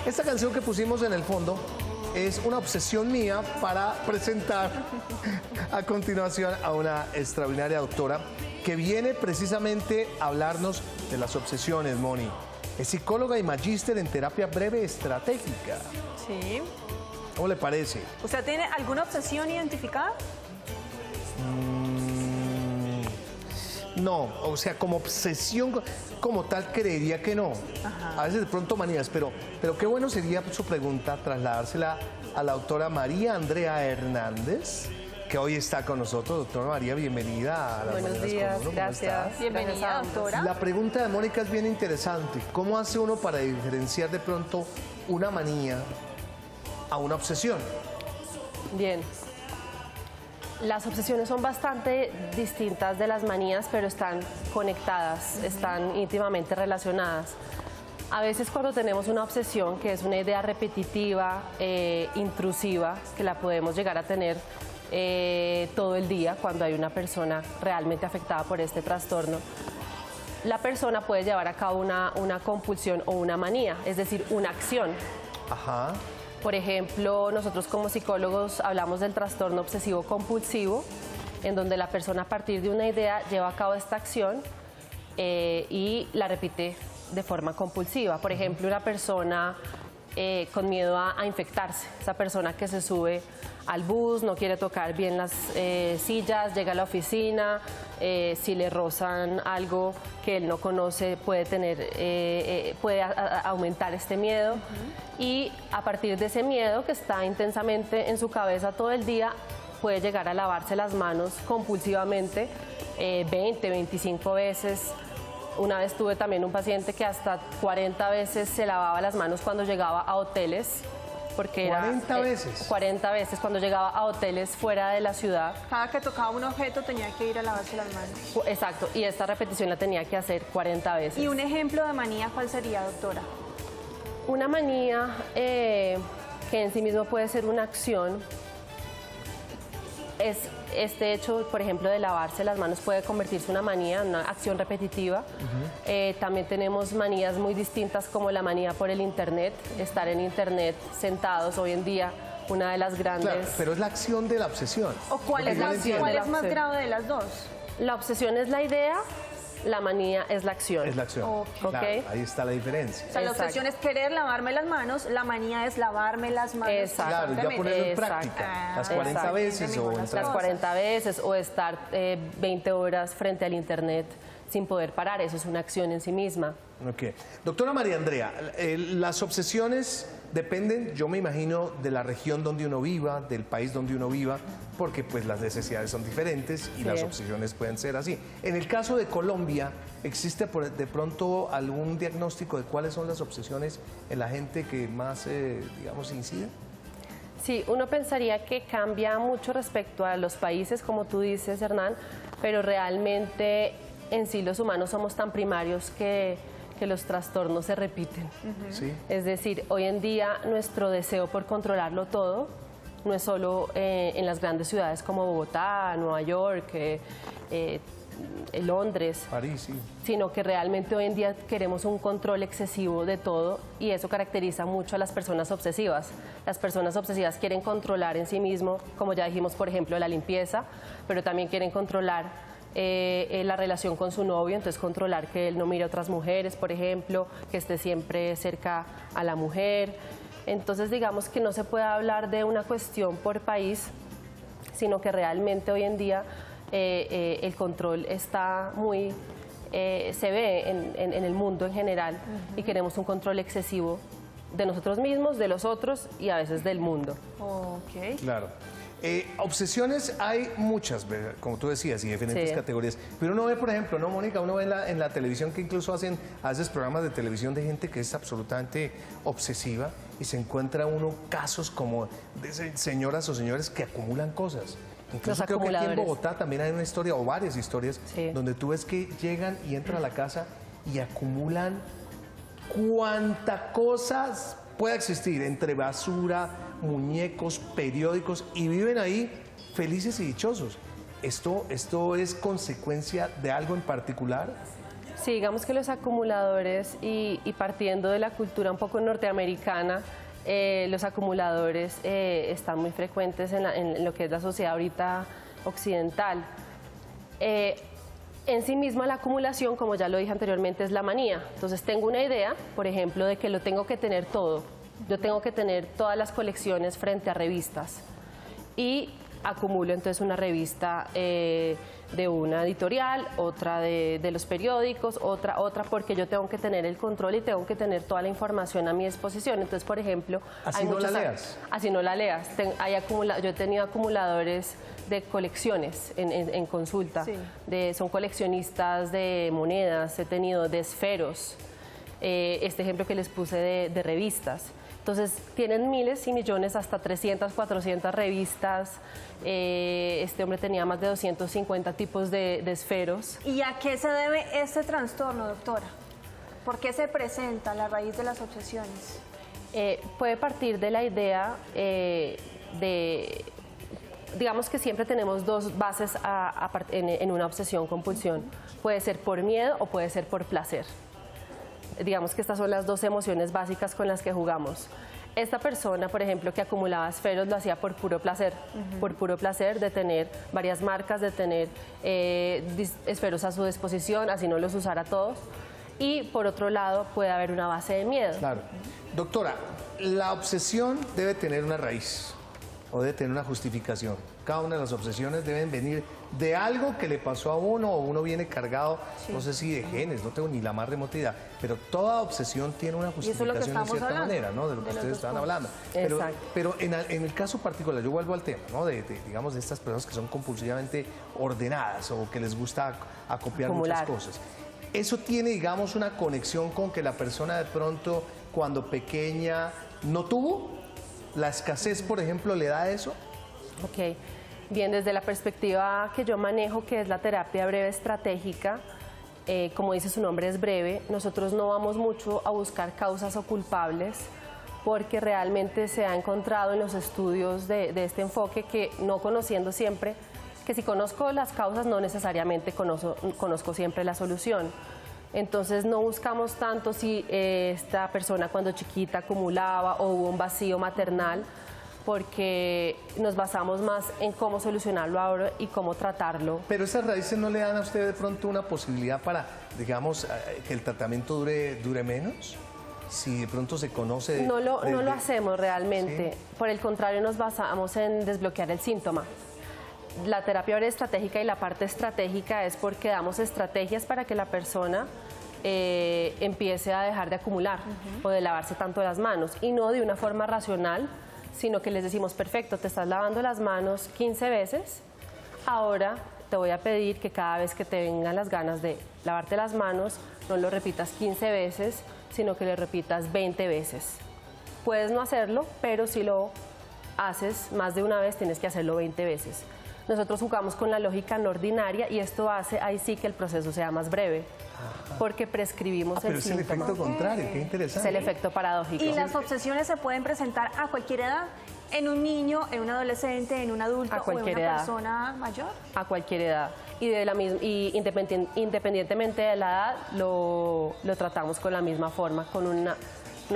Esta canción que pusimos en el fondo es una obsesión mía para presentar a continuación a una extraordinaria doctora que viene precisamente a hablarnos de las obsesiones, Moni. Es psicóloga y magíster en terapia breve estratégica. Sí. ¿Cómo le parece? ¿Usted tiene alguna obsesión identificada? No, o sea, como obsesión como tal creería que no. Ajá. A veces de pronto manías, pero qué bueno sería su pregunta trasladársela a la doctora María Andrea Hernández, que hoy está con nosotros. Doctora María, bienvenida a las Buenos Mañanas días, con Uno. ¿Cómo gracias. está? Bienvenida, doctora. La pregunta de Mónica es bien interesante. ¿Cómo hace uno para diferenciar de pronto una manía a una obsesión? Bien. Las obsesiones son bastante distintas de las manías, pero están conectadas, están íntimamente relacionadas. A veces cuando tenemos una obsesión, que es una idea repetitiva, intrusiva, que la podemos llegar a tener todo el día cuando hay una persona realmente afectada por este trastorno, la persona puede llevar a cabo una compulsión o una manía, es decir, una acción. Ajá. Por ejemplo, nosotros como psicólogos hablamos del trastorno obsesivo compulsivo, en donde la persona a partir de una idea lleva a cabo esta acción y la repite de forma compulsiva. Por ejemplo, una persona con miedo a infectarse, esa persona que se sube al bus, no quiere tocar bien las sillas, llega a la oficina, si le rozan algo que él no conoce puede aumentar este miedo. Y a partir de ese miedo que está intensamente en su cabeza todo el día, puede llegar a lavarse las manos compulsivamente 20, 25 veces. Una vez tuve también un paciente que hasta 40 veces se lavaba las manos cuando llegaba a hoteles. Porque 40 veces. 40 veces cuando llegaba a hoteles fuera de la ciudad. Cada que tocaba un objeto tenía que ir a lavarse las manos. Exacto, y esta repetición la tenía que hacer 40 veces. ¿Y un ejemplo de manía cuál sería, doctora? Una manía que en sí mismo puede ser una acción, es este hecho, por ejemplo, de lavarse las manos puede convertirse en una manía, una acción repetitiva. También tenemos manías muy distintas como la manía por el Internet, estar en Internet sentados hoy en día, una de las grandes... Claro, pero es la acción de la obsesión. ¿O cuál es la acción? ¿Cuál es más grave de las dos? La obsesión es la idea, la manía es la acción. Es la acción. Ok. Claro, Ok. ahí está la diferencia. O sea, la Exacto. obsesión es querer lavarme las manos, la manía es lavarme las manos. Exacto. Claro, ya ponerlo en Exacto. práctica. Las 40 Exacto. veces o Las entrar. Las 40 veces o estar 20 horas frente al Internet sin poder parar, eso es una acción en sí misma. Ok. Doctora María Andrea, las obsesiones dependen, yo me imagino, de la región donde uno viva, del país donde uno viva, porque pues las necesidades son diferentes y Sí. las obsesiones pueden ser así. En el caso de Colombia, ¿existe de pronto algún diagnóstico de cuáles son las obsesiones en la gente que más, digamos, inciden? Sí, uno pensaría que cambia mucho respecto a los países, como tú dices, Hernán, pero realmente en sí los humanos somos tan primarios que los trastornos se repiten. Sí. Es decir, hoy en día nuestro deseo por controlarlo todo no es solo en las grandes ciudades como Bogotá, Nueva York, Londres, París, sí. sino que realmente hoy en día queremos un control excesivo de todo y eso caracteriza mucho a las personas obsesivas. Las personas obsesivas quieren controlar en sí mismo, como ya dijimos, por ejemplo, la limpieza, pero también quieren controlar la relación con su novio, entonces controlar que él no mire a otras mujeres, por ejemplo, que esté siempre cerca a la mujer. Entonces digamos que no se puede hablar de una cuestión por país, sino que realmente hoy en día el control está muy, se ve en el mundo en general y queremos un control excesivo de nosotros mismos, de los otros y a veces del mundo. Ok. Claro. Obsesiones hay muchas, como tú decías, y diferentes Sí. categorías. Pero uno ve, por ejemplo, ¿no, Mónica? Uno ve en la televisión que incluso hacen a veces programas de televisión de gente que es absolutamente obsesiva y se encuentra uno casos como de señoras o señores que acumulan cosas. Incluso Los creo que aquí en acumuladores. Bogotá también hay una historia, o varias historias, Sí. donde tú ves que llegan y entran a la casa y acumulan cuanta cosas pueda existir, entre basura, muñecos, periódicos, y viven ahí felices y dichosos. ¿Esto es consecuencia de algo en particular? Sí, digamos que los acumuladores y partiendo de la cultura un poco norteamericana, los acumuladores están muy frecuentes en lo que es la sociedad ahorita occidental. En sí misma la acumulación, como ya lo dije anteriormente, es la manía. Entonces tengo una idea, por ejemplo, de que lo tengo que tener todo. Yo tengo que tener todas las colecciones frente a revistas y acumulo entonces una revista de una editorial, otra de los periódicos, otra, porque yo tengo que tener el control y tengo que tener toda la información a mi disposición. Entonces, por ejemplo... Así no la leas. Así no la leas. Yo he tenido acumuladores de colecciones en consulta. Sí. Son coleccionistas de monedas, he tenido de esferos, este ejemplo que les puse de revistas. Entonces, tienen miles y millones, hasta 300, 400 revistas. Este hombre tenía más de 250 tipos de esferos. ¿Y a qué se debe este trastorno, doctora? ¿Por qué se presenta la raíz de las obsesiones? Puede partir de la idea digamos que siempre tenemos dos bases en una obsesión compulsión. Puede ser por miedo o puede ser por placer. Digamos que estas son las dos emociones básicas con las que jugamos. Esta persona, por ejemplo, que acumulaba esferos, lo hacía por puro placer, por puro placer de tener varias marcas, de tener esferos a su disposición, así no los usara todos. Y por otro lado, puede haber una base de miedo. Claro. Doctora, la obsesión debe tener una raíz o debe tener una justificación. Cada una de las obsesiones deben venir de algo que le pasó a uno o uno viene cargado, sí, no sé si de genes, no tengo ni la más remota idea, pero toda obsesión tiene una justificación de cierta manera, ¿no? De lo que ustedes estaban hablando. Pero en el caso particular, yo vuelvo al tema, ¿no? Digamos, de estas personas que son compulsivamente ordenadas o que les gusta acopiar muchas cosas. ¿Eso tiene, digamos, una conexión con que la persona de pronto, cuando pequeña, no tuvo? ¿La escasez, por ejemplo, le da eso? Ok. Bien, desde la perspectiva que yo manejo, que es la terapia breve estratégica, como dice su nombre, es breve, nosotros no vamos mucho a buscar causas o culpables, porque realmente se ha encontrado en los estudios de este enfoque que, no conociendo siempre, que si conozco las causas no necesariamente conozco siempre la solución. Entonces no buscamos tanto si esta persona cuando chiquita acumulaba o hubo un vacío maternal, porque nos basamos más en cómo solucionarlo ahora y cómo tratarlo. Pero esas raíces no le dan a usted de pronto una posibilidad para, digamos, que el tratamiento dure menos. Si de pronto se conoce... No lo hacemos realmente. ¿Sí? Por el contrario, nos basamos en desbloquear el síntoma. La terapia breve estratégica y la parte estratégica es porque damos estrategias para que la persona empiece a dejar de acumular o de lavarse tanto las manos, y no de una forma racional, sino que les decimos, perfecto, te estás lavando las manos 15 veces, ahora te voy a pedir que cada vez que te vengan las ganas de lavarte las manos, no lo repitas 15 veces, sino que lo repitas 20 veces. Puedes no hacerlo, pero si lo haces más de una vez, tienes que hacerlo 20 veces. Nosotros jugamos con la lógica no ordinaria y esto hace ahí sí que el proceso sea más breve, porque prescribimos el síntoma. Pero es el efecto contrario, qué interesante. Es el efecto paradójico. ¿Y las obsesiones se pueden presentar a cualquier edad? ¿En un niño, en un adolescente, en un adulto o en una persona mayor? A cualquier edad. Y independientemente de la edad, lo tratamos con la misma forma, con una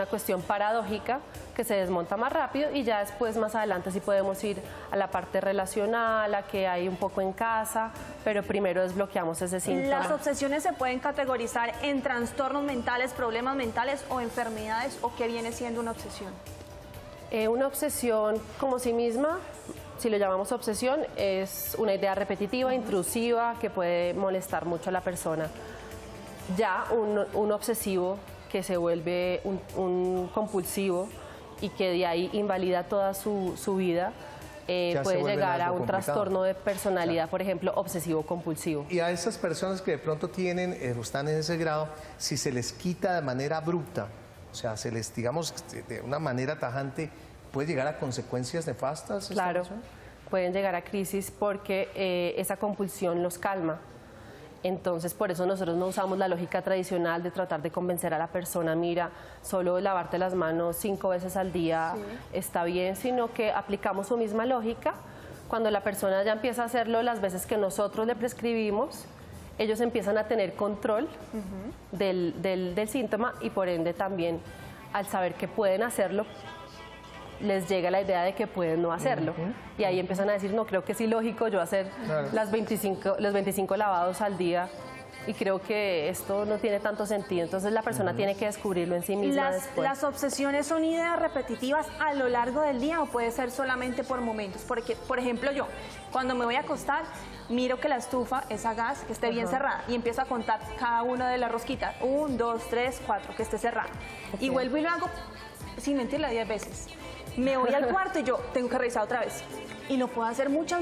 cuestión paradójica que se desmonta más rápido, y ya después, más adelante, sí podemos ir a la parte relacional, a que hay un poco en casa, pero primero desbloqueamos ese síntoma. ¿Las obsesiones se pueden categorizar en trastornos mentales, problemas mentales o enfermedades, o qué viene siendo una obsesión? Una obsesión como sí misma, si lo llamamos obsesión, es una idea repetitiva, intrusiva, que puede molestar mucho a la persona. Ya un obsesivo que se vuelve un compulsivo y que de ahí invalida toda su vida, puede llegar a un trastorno de personalidad, por ejemplo, obsesivo-compulsivo. Y a esas personas que de pronto tienen, están en ese grado, si se les quita de manera abrupta, o sea, se les, digamos, de una manera tajante, ¿puede llegar a consecuencias nefastas? Claro, pueden llegar a crisis porque esa compulsión los calma. Entonces, por eso nosotros no usamos la lógica tradicional de tratar de convencer a la persona, mira, solo lavarte las manos 5 veces al día está bien, sino que aplicamos su misma lógica. Cuando la persona ya empieza a hacerlo las veces que nosotros le prescribimos, ellos empiezan a tener control del síntoma y por ende también al saber que pueden hacerlo, les llega la idea de que pueden no hacerlo. Y ahí empiezan a decir, no, creo que es ilógico yo hacer los 25 lavados al día y creo que esto no tiene tanto sentido. Entonces la persona tiene que descubrirlo en sí misma después. ¿Las obsesiones son ideas repetitivas a lo largo del día o puede ser solamente por momentos? Porque, por ejemplo, yo, cuando me voy a acostar, miro que la estufa es a gas, que esté bien cerrada y empiezo a contar cada una de las rosquitas. 1, 2, 3, 4, que esté cerrada. Y vuelvo y lo hago, sin mentirle, 10 veces. Me voy al cuarto y yo tengo que revisar otra vez. Y lo puedo hacer muchas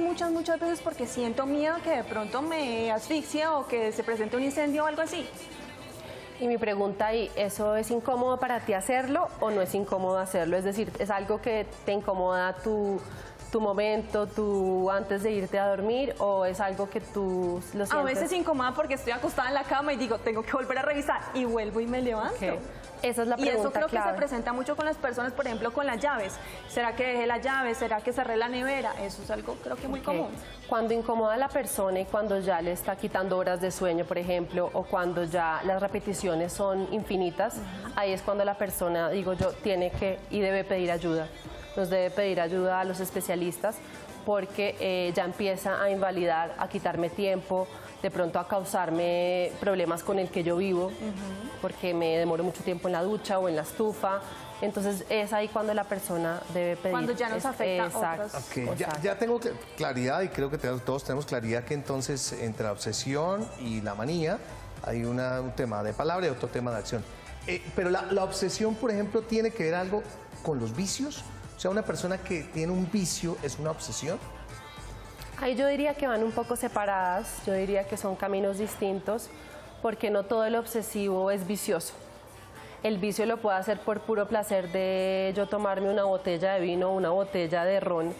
veces porque siento miedo que de pronto me asfixie o que se presente un incendio o algo así. Y mi pregunta ahí, ¿eso es incómodo para ti hacerlo o no es incómodo hacerlo? Es decir, ¿es algo que te incomoda tu momento, antes de irte a dormir, o es algo que tú lo sientes? A veces incomoda porque estoy acostada en la cama y digo, tengo que volver a revisar y vuelvo y me levanto. Okay. Esa es la pregunta y eso creo clave. Que se presenta mucho con las personas, por ejemplo, con las llaves. ¿Será que dejé las llaves? ¿Será que cerré la nevera? Eso es algo creo que muy común. Cuando incomoda a la persona y cuando ya le está quitando horas de sueño, por ejemplo, o cuando ya las repeticiones son infinitas, ahí es cuando la persona, digo yo, tiene que y debe pedir ayuda. Nos debe pedir ayuda a los especialistas porque ya empieza a invalidar, a quitarme tiempo, de pronto a causarme problemas con el que yo vivo, porque me demoro mucho tiempo en la ducha o en la estufa. Entonces es ahí cuando la persona debe pedir. Cuando ya nos afecta a otros. Okay. Ya tengo claridad y creo que todos tenemos claridad que entonces entre la obsesión y la manía hay un tema de palabra y otro tema de acción. Pero la obsesión, por ejemplo, tiene que ver algo con los vicios. O sea, una persona que tiene un vicio es una obsesión. Ahí yo diría que van un poco separadas, yo diría que son caminos distintos, porque no todo el obsesivo es vicioso. El vicio lo puedo hacer por puro placer de yo tomarme una botella de vino o una botella de ron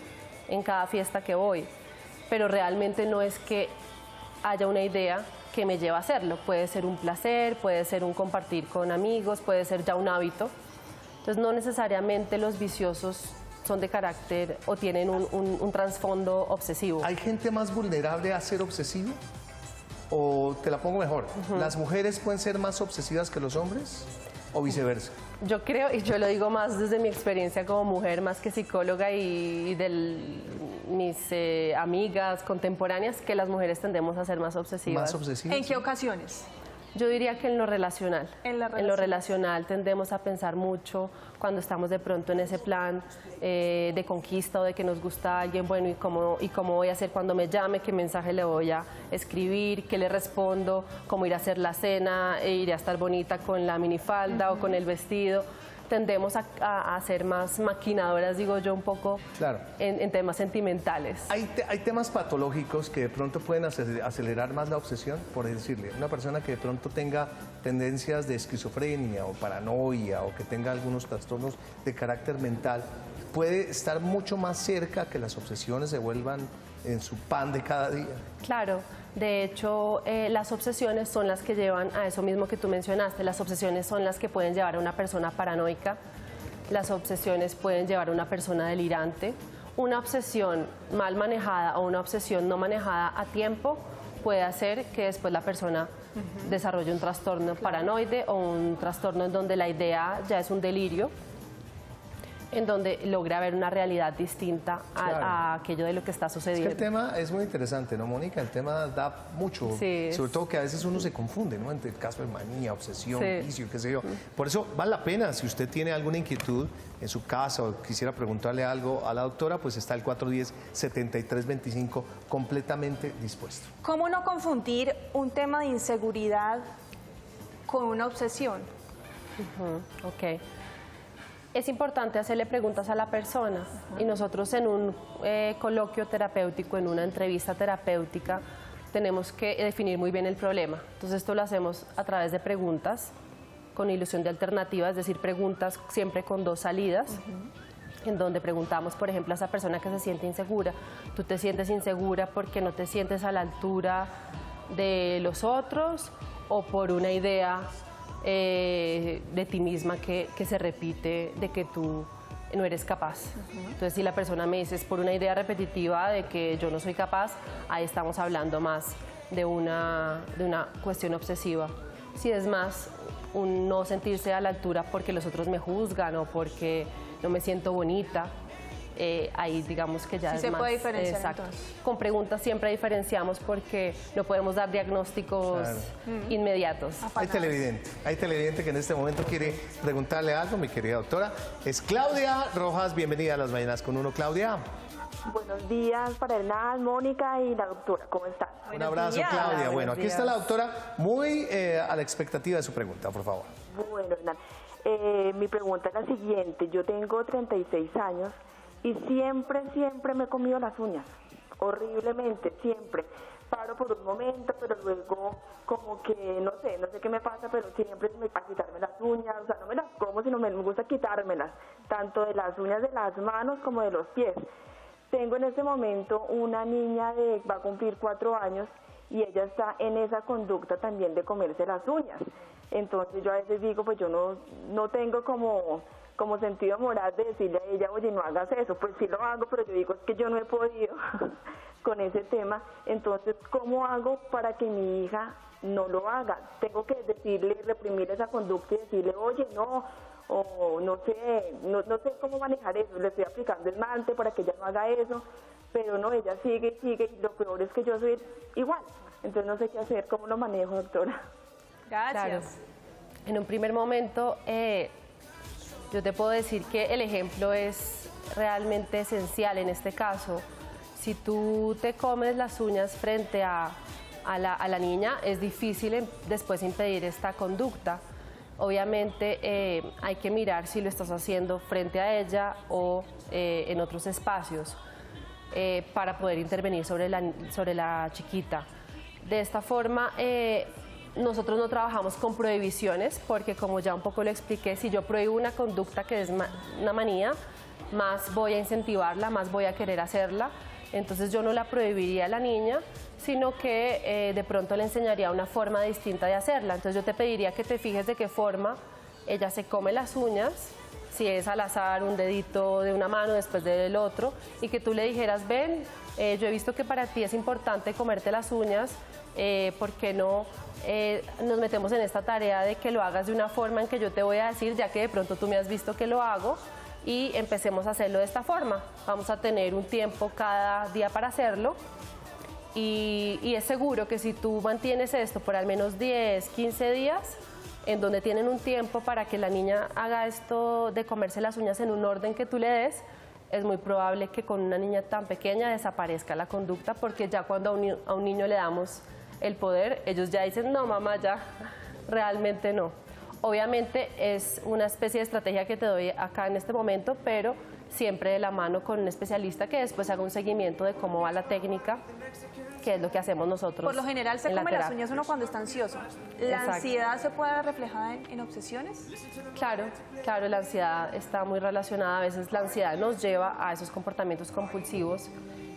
en cada fiesta que voy, pero realmente no es que haya una idea que me lleve a hacerlo. Puede ser un placer, puede ser un compartir con amigos, puede ser ya un hábito. Entonces no necesariamente los viciosos son de carácter o tienen un trasfondo obsesivo. ¿Hay gente más vulnerable a ser obsesivo? O te la pongo mejor, ¿las mujeres pueden ser más obsesivas que los hombres o viceversa? Yo creo, y yo lo digo más desde mi experiencia como mujer, más que psicóloga y de mis amigas contemporáneas, que las mujeres tendemos a ser más obsesivas. ¿Más obsesivas? ¿En qué ocasiones? Yo diría que en lo relacional. En lo relacional tendemos a pensar mucho cuando estamos de pronto en ese plan de conquista o de que nos gusta alguien, bueno, ¿y cómo voy a hacer cuando me llame? ¿Qué mensaje le voy a escribir? ¿Qué le respondo? ¿Cómo ir a hacer la cena? ¿Ir a estar bonita con la minifalda o con el vestido? Tendemos a ser más maquinadoras, digo yo, un poco claro. en temas sentimentales. ¿Hay temas patológicos que de pronto pueden acelerar más la obsesión? Por decirle, una persona que de pronto tenga tendencias de esquizofrenia o paranoia o que tenga algunos trastornos de carácter mental, puede estar mucho más cerca que las obsesiones se vuelvan en su pan de cada día. Claro. De hecho, las obsesiones son las que llevan a eso mismo que tú mencionaste. Las obsesiones son las que pueden llevar a una persona paranoica. Las obsesiones pueden llevar a una persona delirante. Una obsesión mal manejada o una obsesión no manejada a tiempo puede hacer que después la persona desarrolle un trastorno paranoide o un trastorno en donde la idea ya es un delirio, en donde logra ver una realidad distinta a aquello de lo que está sucediendo. Es que el tema es muy interesante, ¿no, Mónica? El tema da mucho, sobre todo que a veces uno se confunde, ¿no? Entre el caso de manía, obsesión, vicio, qué sé yo. Por eso vale la pena, si usted tiene alguna inquietud en su casa o quisiera preguntarle algo a la doctora, pues está el 410-7325 completamente dispuesto. ¿Cómo no confundir un tema de inseguridad con una obsesión? Ok. Es importante hacerle preguntas a la persona y nosotros en un coloquio terapéutico, en una entrevista terapéutica, tenemos que definir muy bien el problema. Entonces esto lo hacemos a través de preguntas con ilusión de alternativa, es decir, preguntas siempre con dos salidas, en donde preguntamos, por ejemplo, a esa persona que se siente insegura. ¿Tú te sientes insegura porque no te sientes a la altura de los otros o por una idea de ti misma que se repite de que tú no eres capaz? Entonces, si la persona me dice es por una idea repetitiva de que yo no soy capaz, ahí estamos hablando más de una cuestión obsesiva. Si es más un no sentirse a la altura porque los otros me juzgan o porque no me siento bonita, ahí digamos que ya Sí es se más. puede diferenciar, Exacto. entonces. Con preguntas siempre diferenciamos porque no podemos dar diagnósticos inmediatos. Hay televidente que en este momento quiere preguntarle algo, mi querida doctora. Es Claudia Rojas, bienvenida a Las Mañanas con Uno, Claudia. Buenos días para Hernán, Mónica y la doctora, ¿cómo están? Un abrazo, días. Claudia. Buenos Bueno, aquí está la doctora, muy a la expectativa de su pregunta, por favor. Bueno, Hernán, mi pregunta es la siguiente. Yo tengo 36 años y siempre me he comido las uñas, horriblemente, siempre. Paro por un momento, pero luego como que, no sé qué me pasa, pero siempre me va a quitarme las uñas, o sea, no me las como, sino me gusta quitármelas, tanto de las uñas de las manos como de los pies. Tengo en este momento una niña va a cumplir 4 años y ella está en esa conducta también de comerse las uñas. Entonces yo a veces digo, pues yo no tengo como sentido moral de decirle a ella, oye, no hagas eso. Pues sí lo hago, pero yo digo, es que yo no he podido con ese tema. Entonces, ¿cómo hago para que mi hija no lo haga? Tengo que decirle, reprimir esa conducta y decirle, oye, no, o no sé cómo manejar eso. Le estoy aplicando el mante para que ella no haga eso, pero no, ella sigue, y lo peor es que yo soy igual. Entonces no sé qué hacer, ¿cómo lo manejo, doctora? Gracias. Claro. En un primer momento, yo te puedo decir que el ejemplo es realmente esencial en este caso. Si tú te comes las uñas frente a la niña, es difícil después impedir esta conducta. Obviamente hay que mirar si lo estás haciendo frente a ella o en otros espacios para poder intervenir sobre la chiquita. De esta forma, nosotros no trabajamos con prohibiciones porque, como ya un poco lo expliqué, si yo prohíbo una conducta que es una manía, más voy a incentivarla, más voy a querer hacerla. Entonces yo no la prohibiría a la niña, sino que de pronto le enseñaría una forma distinta de hacerla. Entonces yo te pediría que te fijes de qué forma ella se come las uñas, si es al azar un dedito de una mano después del otro, y que tú le dijeras, ven, yo he visto que para ti es importante comerte las uñas, ¿por qué no nos metemos en esta tarea de que lo hagas de una forma en que yo te voy a decir, ya que de pronto tú me has visto que lo hago, y empecemos a hacerlo de esta forma? Vamos a tener un tiempo cada día para hacerlo. Y es seguro que si tú mantienes esto por al menos 10, 15 días, en donde tienen un tiempo para que la niña haga esto de comerse las uñas en un orden que tú le des, es muy probable que con una niña tan pequeña desaparezca la conducta, porque ya cuando a un niño le damos el poder, ellos ya dicen, no, mamá, ya, realmente no. Obviamente es una especie de estrategia que te doy acá en este momento, pero siempre de la mano con un especialista que después haga un seguimiento de cómo va la técnica, que es lo que hacemos nosotros. Por lo general se en la come las terapia. uñas uno cuando está ansioso. ¿La Exacto. ansiedad se puede ver reflejada en obsesiones? Claro, la ansiedad está muy relacionada. A veces la ansiedad nos lleva a esos comportamientos compulsivos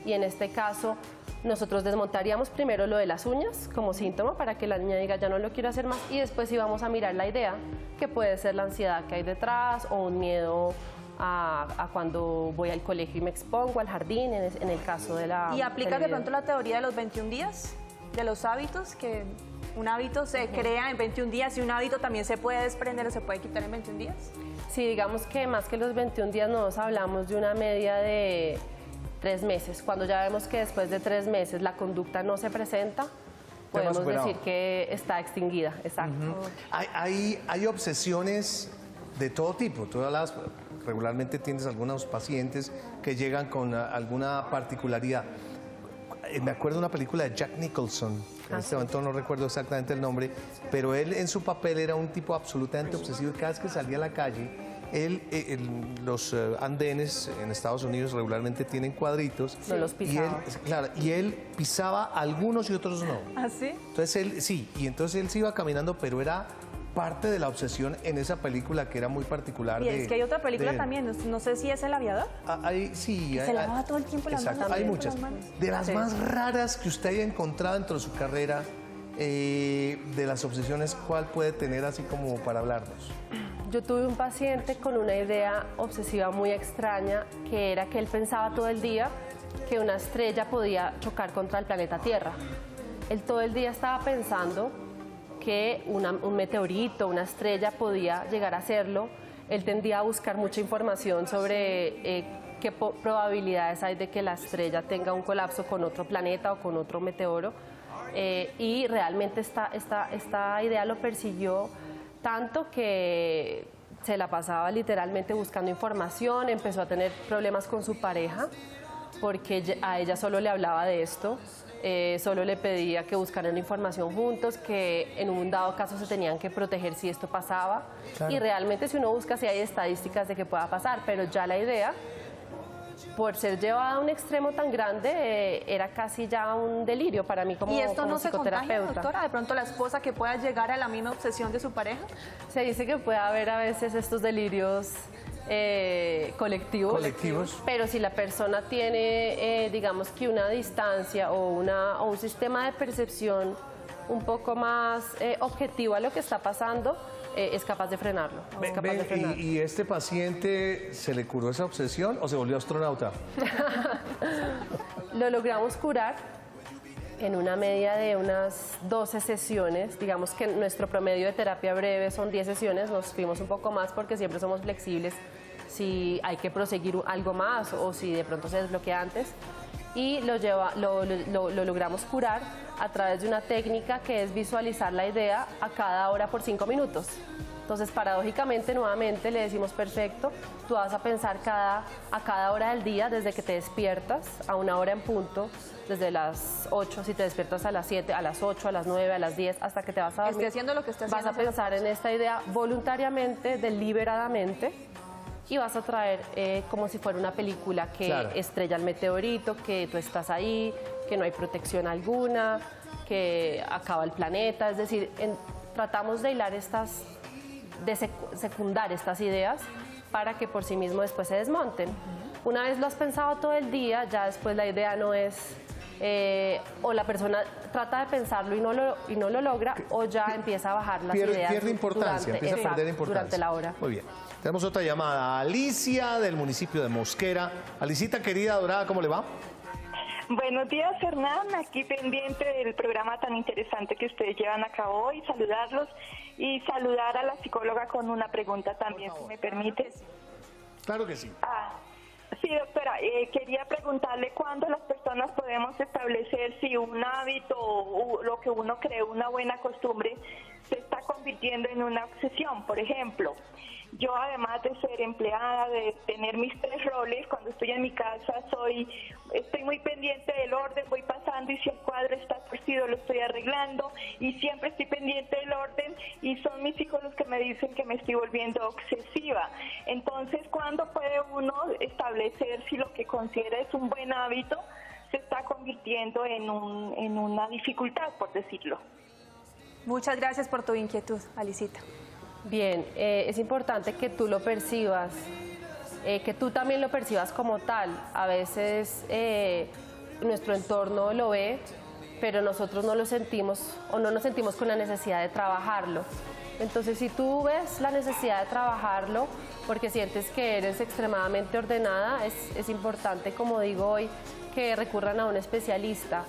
y en este caso nosotros desmontaríamos primero lo de las uñas como síntoma para que la niña diga ya no lo quiero hacer más, y después íbamos a mirar la idea que puede ser la ansiedad que hay detrás o un miedo a cuando voy al colegio y me expongo al jardín, en el caso de la... ¿Y aplica del de video. pronto la teoría de los 21 días? De los hábitos, que un hábito se crea en 21 días y un hábito también se puede desprender o se puede quitar en 21 días. Sí, digamos que más que los 21 días nos hablamos de una media de 3 meses. Cuando ya vemos que después de 3 meses la conducta no se presenta, podemos superado. decir que está extinguida. Exacto. Hay obsesiones de todo tipo. Tú hablas, regularmente tienes algunos pacientes que llegan con alguna particularidad. Me acuerdo de una película de Jack Nicholson, en este momento no recuerdo exactamente el nombre, pero él en su papel era un tipo absolutamente obsesivo y cada vez que salía a la calle, los andenes en Estados Unidos regularmente tienen cuadritos. No los pisaba. Y él pisaba algunos y otros no. ¿Ah, sí? Entonces entonces él se iba caminando, pero era parte de la obsesión en esa película que era muy particular. Y es que hay otra película también, no sé si es El Aviador. Sí, se lavaba todo el tiempo las exacto, manos. hay Con muchas. las manos. De las Sí. más raras que usted haya encontrado dentro de su carrera, de las obsesiones, ¿cuál puede tener así como para hablarnos? Yo tuve un paciente con una idea obsesiva muy extraña, que era que él pensaba todo el día que una estrella podía chocar contra el planeta Tierra. él todo el día estaba pensando que un meteorito, una estrella podía llegar a serlo. Él tendía a buscar mucha información sobre qué probabilidades hay de que la estrella tenga un colapso con otro planeta o con otro meteoro. Y realmente esta idea lo persiguió tanto que se la pasaba literalmente buscando información, empezó a tener problemas con su pareja porque a ella solo le hablaba de esto, solo le pedía que buscaran información juntos, que en un dado caso se tenían que proteger si esto pasaba. Claro. Y realmente si uno busca si hay estadísticas de que pueda pasar, pero ya la idea, por ser llevada a un extremo tan grande, era casi ya un delirio para mí como psicoterapeuta. ¿Y esto no se contagia, doctora? ¿De pronto la esposa que pueda llegar a la misma obsesión de su pareja? Se dice que puede haber a veces estos delirios colectivos, pero si la persona tiene, digamos que una distancia o un sistema de percepción un poco más objetivo a lo que está pasando, es capaz de frenarlo. ¿Y este paciente se le curó esa obsesión o se volvió astronauta? Lo logramos curar en una media de unas 12 sesiones. Digamos que nuestro promedio de terapia breve son 10 sesiones, nos fuimos un poco más porque siempre somos flexibles si hay que proseguir algo más o si de pronto se desbloquea antes. Y lo logramos curar a través de una técnica que es visualizar la idea a cada hora por 5 minutos. Entonces, paradójicamente, nuevamente le decimos, perfecto, tú vas a pensar a cada hora del día, desde que te despiertas, a una hora en punto, desde las 8, si te despiertas a las 7, a las 8, a las 9, a las 10, hasta que te vas a dormir. Haciendo lo que esté haciendo. Vas a pensar en esta idea voluntariamente, deliberadamente, y vas a traer como si fuera una película que estrella el meteorito, que tú estás ahí, que no hay protección alguna, que acaba el planeta. Es decir, tratamos de hilar secundar estas ideas para que por sí mismo después se desmonten. Una vez lo has pensado todo el día, ya después la idea no es, o la persona trata de pensarlo y no lo logra, o ya empieza a bajar las ideas. Pierde importancia, empieza a perder importancia. Durante la hora. Muy bien. Tenemos otra llamada. Alicia, del municipio de Mosquera. Alicita, querida, adorada, ¿cómo le va? Buenos días, Hernán. Aquí pendiente del programa tan interesante que ustedes llevan a cabo hoy. Saludarlos y saludar a la psicóloga con una pregunta también, si me permite. Claro que sí. Sí, doctora, quería preguntarle cuándo las personas podemos establecer si un hábito o lo que uno cree una buena costumbre se está convirtiendo en una obsesión. Por ejemplo, yo además de ser empleada, de tener mis 3 roles, cuando estoy en mi casa estoy muy pendiente del orden, voy pasando y si el cuadro está torcido lo estoy arreglando y siempre estoy pendiente del orden y son mis hijos los que me dicen que me estoy volviendo obsesiva. Entonces, ¿cuándo puede uno establecer si lo que considera es un buen hábito se está convirtiendo en una dificultad, por decirlo? Muchas gracias por tu inquietud, Alicita. Bien, es importante que tú lo percibas, que tú también lo percibas como tal. A veces nuestro entorno lo ve, pero nosotros no lo sentimos o no nos sentimos con la necesidad de trabajarlo. Entonces, si tú ves la necesidad de trabajarlo porque sientes que eres extremadamente ordenada, es importante, como digo hoy, que recurran a un especialista.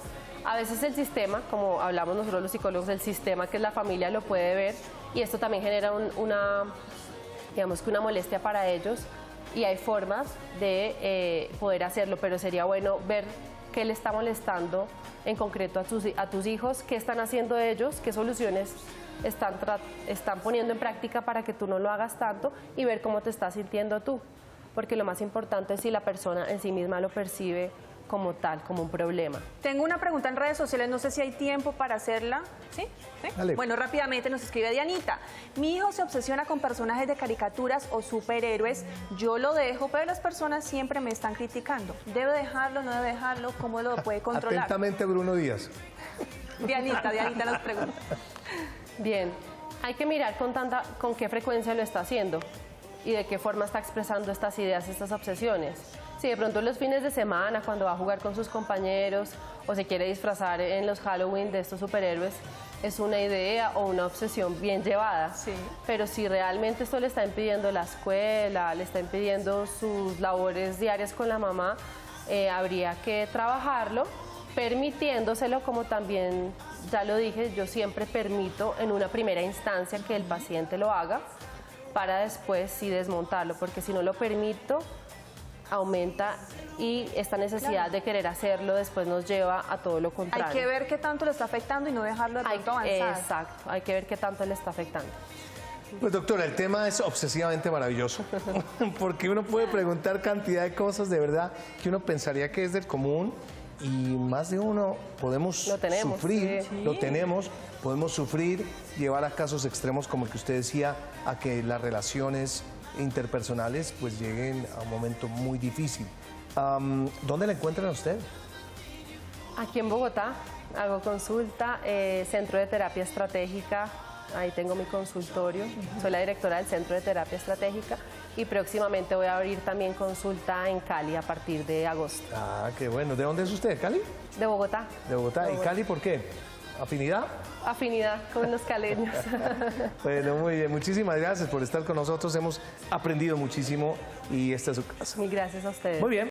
A veces el sistema, como hablamos nosotros los psicólogos, el sistema que es la familia lo puede ver y esto también genera una molestia para ellos y hay formas de poder hacerlo, pero sería bueno ver qué le está molestando en concreto a tus hijos, qué están haciendo ellos, qué soluciones están poniendo en práctica para que tú no lo hagas tanto y ver cómo te estás sintiendo tú, porque lo más importante es si la persona en sí misma lo percibe como tal, como un problema. Tengo una pregunta en redes sociales, no sé si hay tiempo para hacerla. ¿Sí? Dale. Bueno, rápidamente nos escribe Dianita. Mi hijo se obsesiona con personajes de caricaturas o superhéroes. Yo lo dejo, pero las personas siempre me están criticando. ¿Debe dejarlo, no debe dejarlo? ¿Cómo lo puede controlar? Atentamente, Bruno Díaz. Dianita nos pregunta. Bien, hay que mirar con qué frecuencia lo está haciendo y de qué forma está expresando estas ideas, estas obsesiones. Si de pronto los fines de semana, cuando va a jugar con sus compañeros o se quiere disfrazar en los Halloween de estos superhéroes, es una idea o una obsesión bien llevada. Sí. Pero si realmente esto le está impidiendo la escuela, le está impidiendo sus labores diarias con la mamá, habría que trabajarlo permitiéndoselo, como también ya lo dije, yo siempre permito en una primera instancia que el paciente lo haga para después sí desmontarlo, porque si no lo permito, aumenta y esta necesidad de querer hacerlo después nos lleva a todo lo contrario. Hay que ver qué tanto le está afectando y no dejarlo de pronto avanzar. Exacto, hay que ver qué tanto le está afectando. Pues doctora, el tema es obsesivamente maravilloso, porque uno puede preguntar cantidad de cosas de verdad que uno pensaría que es del común y más de uno podemos Lo tenemos, sufrir, sí. lo tenemos, podemos sufrir, llevar a casos extremos como el que usted decía, a que las relaciones interpersonales pues lleguen a un momento muy difícil. ¿Dónde la encuentran a usted? Aquí en Bogotá hago consulta, Centro de Terapia Estratégica, ahí tengo mi consultorio, soy la directora del Centro de Terapia Estratégica y próximamente voy a abrir también consulta en Cali a partir de agosto. Ah, qué bueno. ¿De dónde es usted? ¿Cali? De Bogotá. De Bogotá. De ¿Y Bogotá. Cali por qué? ¿Afinidad? Afinidad con los caleños. Bueno, muy bien. Muchísimas gracias por estar con nosotros. Hemos aprendido muchísimo y esta es su casa. Y gracias a ustedes. Muy bien.